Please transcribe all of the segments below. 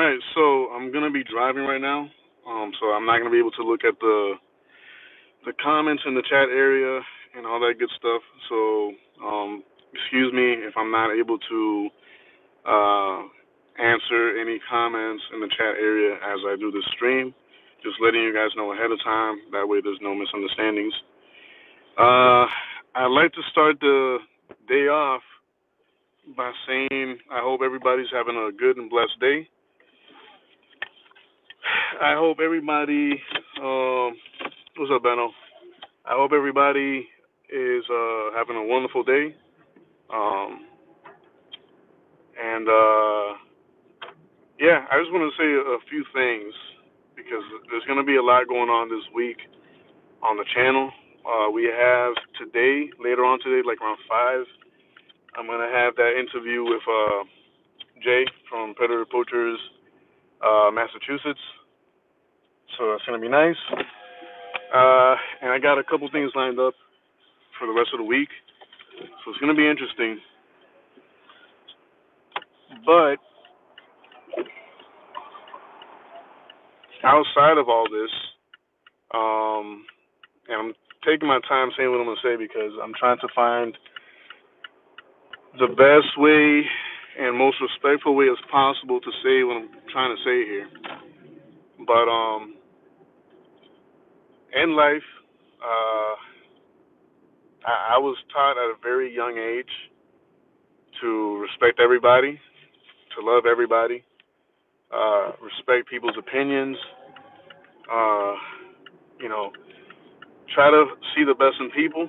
All right, so I'm gonna be driving right now, so I'm not gonna be able to look at the comments in the chat area and all that good stuff. So, excuse me if I'm not able to uh, answer any comments in the chat area as I do this stream. Just letting you guys know ahead of time. That way, there's no misunderstandings. I'd like to start the day off by saying I hope everybody's having a good and blessed day. I hope everybody, what's up, Benno? I hope everybody is having a wonderful day. Um, and yeah, I just want to say a few things because there's going to be a lot going on this week on the channel. We have today, later on today, like around 5, I'm going to have that interview with Jay from Predator Poachers, Massachusetts. So that's going to be nice. And I got a couple things lined up for the rest of the week. So it's going to be interesting. But outside of all this, and I'm taking my time saying what I'm going to say because I'm trying to find the best way and most respectful way as possible to say what I'm trying to say here. But in life, I was taught at a very young age to respect everybody, to love everybody, respect people's opinions, uh, you know, try to see the best in people.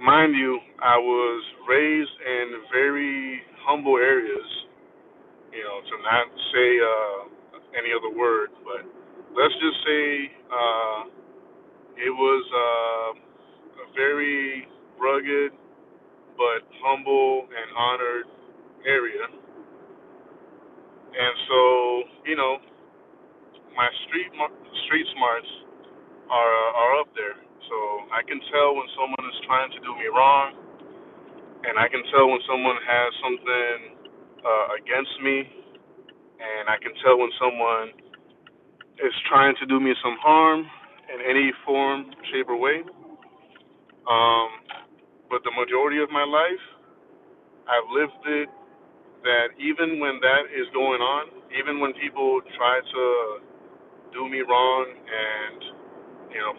Mind you, I was raised in very humble areas, to not say any other word, but let's just say it was a very rugged but humble and honored area. And so, my street smarts are up there. So I can tell when someone is trying to do me wrong, and I can tell when someone has something against me, and I can tell when someone is trying to do me some harm in any form, shape, or way. Um, but the majority of my life, I've lived it that even when that is going on, even when people try to do me wrong and,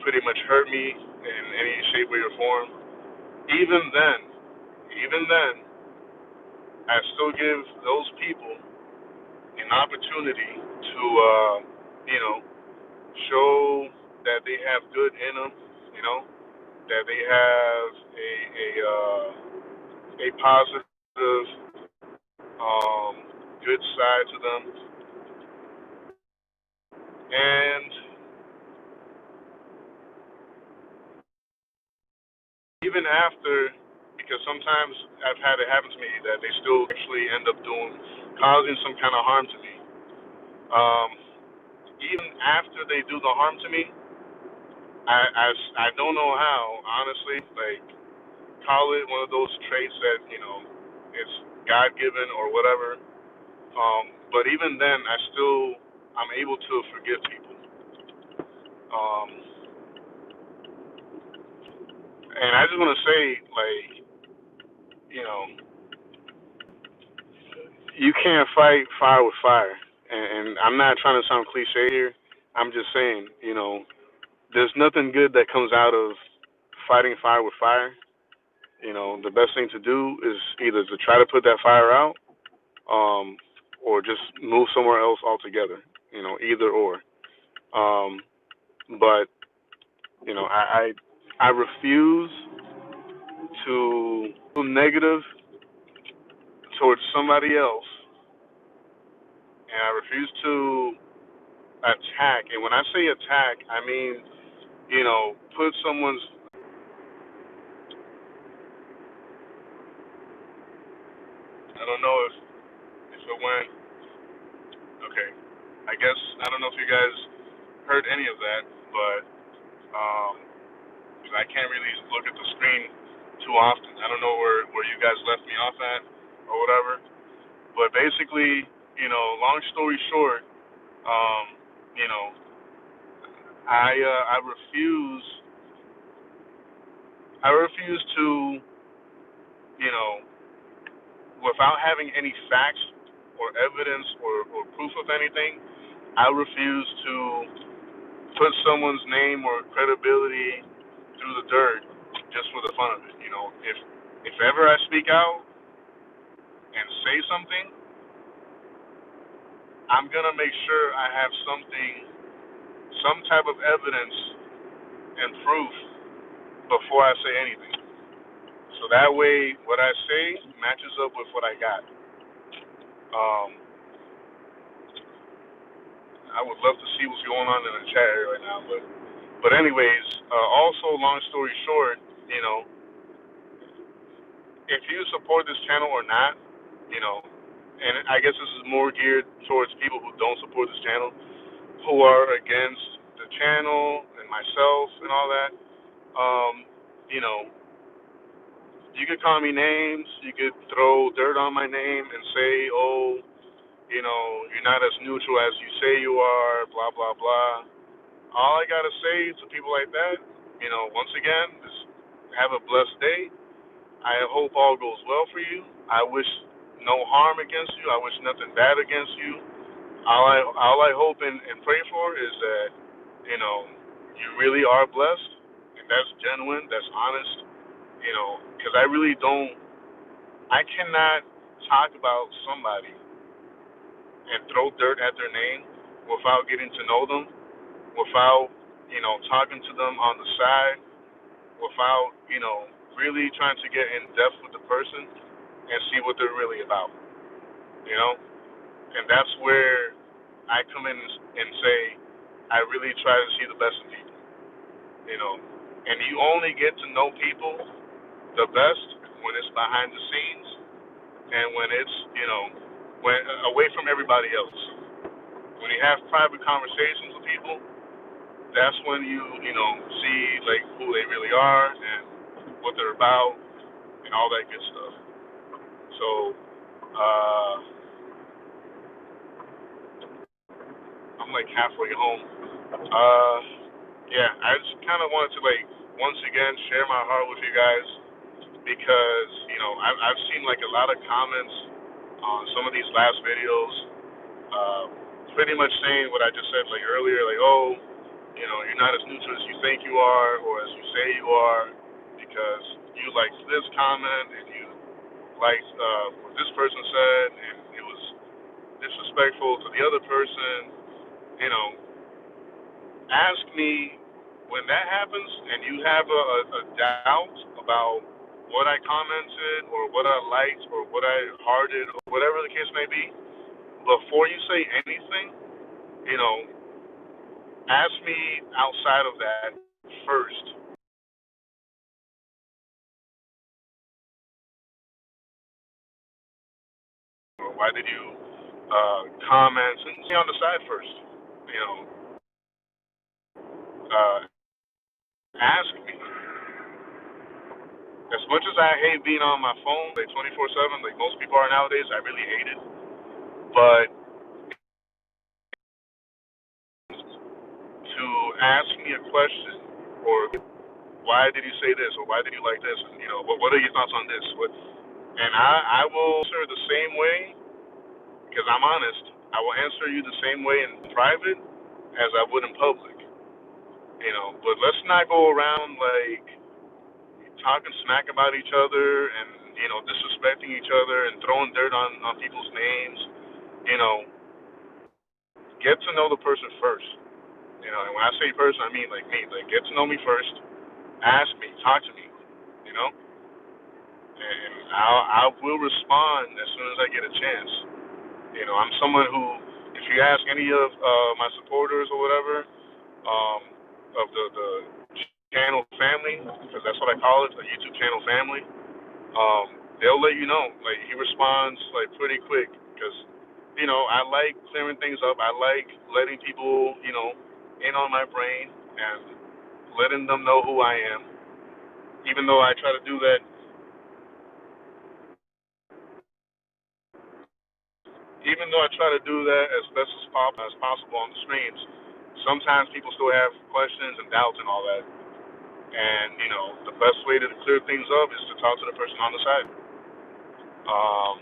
pretty much hurt me in any shape, way, or form, even then, I still give those people an opportunity to, show that they have good in them, that they have a positive, good side to them, and even after, because sometimes I've had it happen to me that they still actually end up causing some kind of harm to me. Um, Even after they do the harm to me, I don't know how, honestly, like, call it one of those traits that, it's God given or whatever. But even then, I'm able to forgive people. Um, and I just want to say, like, you can't fight fire with fire. And I'm not trying to sound cliche here. I'm just saying, there's nothing good that comes out of fighting fire with fire. The best thing to do is either to try to put that fire out, or just move somewhere else altogether. Either or. But I refuse to be negative towards somebody else, and I refuse to attack. And when I say attack, I mean, put someone's. I don't know if it went. Okay, I guess I don't know if you guys heard any of that, but um, I can't really look at the screen too often. I don't know where you guys left me off at or whatever. But basically, long story short, um, you know, I refuse. I refuse to, you know, without having any facts or evidence or proof of anything, I refuse to put someone's name or credibility through the dirt just for the fun of it. If ever I speak out and say something, I'm gonna make sure I have something, some type of evidence and proof before I say anything. So that way, what I say matches up with what I got. Um, I would love to see what's going on in the chat area right now, but anyways, also long story short, you know, if you support this channel or not, you know, and I guess this is more geared towards people who don't support this channel, who are against the channel and myself and all that. Um, you know, you could call me names, you could throw dirt on my name and say, oh, you're not as neutral as you say you are, blah blah blah. All I gotta say to people like that, once again, is have a blessed day. I hope all goes well for you. I wish no harm against you. I wish nothing bad against you. All I hope and pray for is that you really are blessed, and that's genuine, that's honest. Because I really don't. I cannot talk about somebody and throw dirt at their name without getting to know them, without talking to them on the side, without really trying to get in depth with the person and see what they're really about. You know, and that's where I come in and say I really try to see the best in people. And you only get to know people the best when it's behind the scenes and when it's when away from everybody else. When you have private conversations with people, that's when you see like who they really are and what they're about and all that good stuff. So I'm like halfway home. Yeah, I just kind of wanted to like once again share my heart with you guys because I've seen like a lot of comments on some of these last videos, pretty much saying what I just said like earlier, like oh, you're not as neutral as you think you are or as you say you are because you liked this comment and you liked what this person said and it was disrespectful to the other person. You know, ask me when that happens and you have a doubt about what I commented or what I liked or what I hearted or whatever the case may be, before you say anything, you know, ask me outside of that first. Or why did you comment? And see on the side first. You know, uh, ask me. As much as I hate being on my phone like 24/7, like most people are nowadays, I really hate it. But to ask me a question or why did you say this or why did you like this? And, what are your thoughts on this? And I will answer the same way because I'm honest. I will answer you the same way in private as I would in public. But let's not go around like talking smack about each other and disrespecting each other and throwing dirt on people's names. You know, get to know the person first. And when I say person, I mean like me. Like get to know me first. Ask me, talk to me. You know, and I will respond as soon as I get a chance. I'm someone who, if you ask any of my supporters or whatever, of the channel family, because that's what I call it, the YouTube channel family, they'll let you know. Like he responds like pretty quick because I like clearing things up. I like letting people in on my brain and letting them know who I am. Even though I try to do that even though I try to do that as best as possible on the streams, sometimes people still have questions and doubts and all that. And the best way to clear things up is to talk to the person on the side. Um,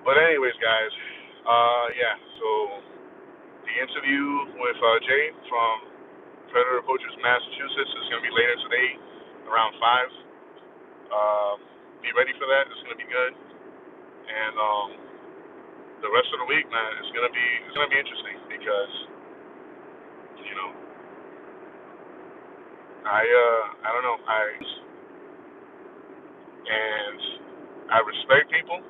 but anyways, guys, yeah. So the interview with Jay from Predator Poachers, Massachusetts is going to be later today, around 5. Be ready for that. It's going to be good. And the rest of the week, man, it's gonna be interesting because you know I don't know and I respect people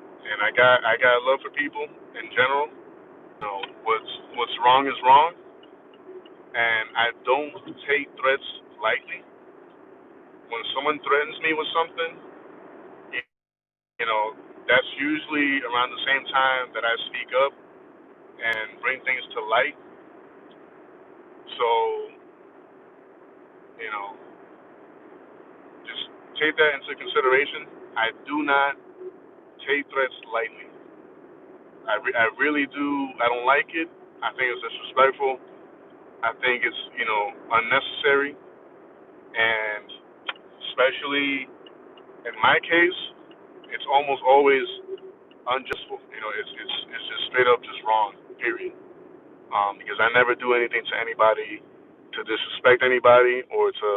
and I got love for people in general. What's wrong is wrong, and I don't take threats lightly. When someone threatens me with something, you know that's usually around the same time that I speak up and bring things to light. So you know just take that into consideration. I do not take threats lightly. I really do. I don't like it. I think it's disrespectful. I think it's unnecessary, and especially in my case, it's almost always unjustful. It's just straight up just wrong. Period. Because I never do anything to anybody to disrespect anybody or to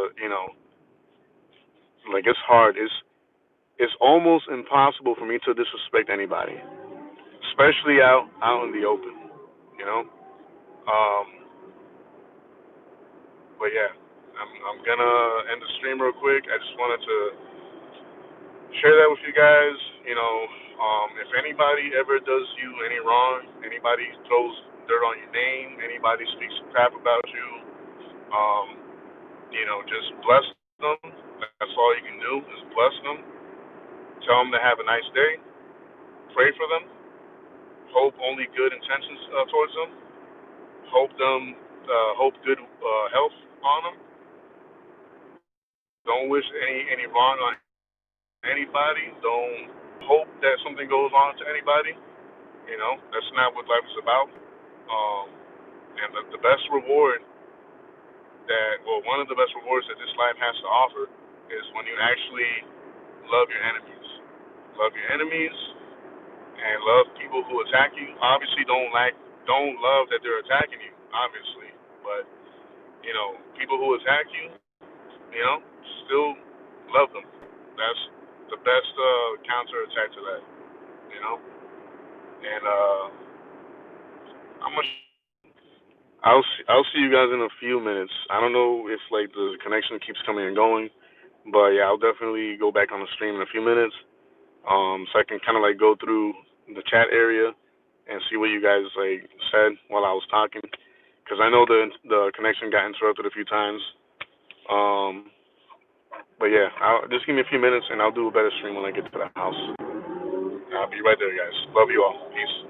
like it's hard. It's almost impossible for me to disrespect anybody, especially out in the open. You know. Um, but yeah, I'm gonna end the stream real quick. I just wanted to share that with you guys. If anybody ever does you any wrong, anybody throws dirt on your name, anybody speaks crap about you, um, just bless them. That's all you can do is bless them. Tell them to have a nice day. Pray for them. Hope only good intentions towards them. Hope good health on them. Don't wish any wrong on anybody. Don't hope that something goes on to anybody. That's not what life is about. Um, and the best reward one of the best rewards that this life has to offer is when you actually love your enemies. Love your enemies and love people who attack you. Obviously, don't love that they're attacking you. Obviously, but people who attack you, still love them. That's the best counter attack to that. You know, and I'm gonna. I'll see you guys in a few minutes. I don't know if like the connection keeps coming and going, but yeah, I'll definitely go back on the stream in a few minutes. So I can kind of like go through the chat area and see what you guys like said while I was talking, because I know the connection got interrupted a few times. Um, but yeah, just give me a few minutes and I'll do a better stream when I get to the house. I'll be right there, guys. Love you all. Peace.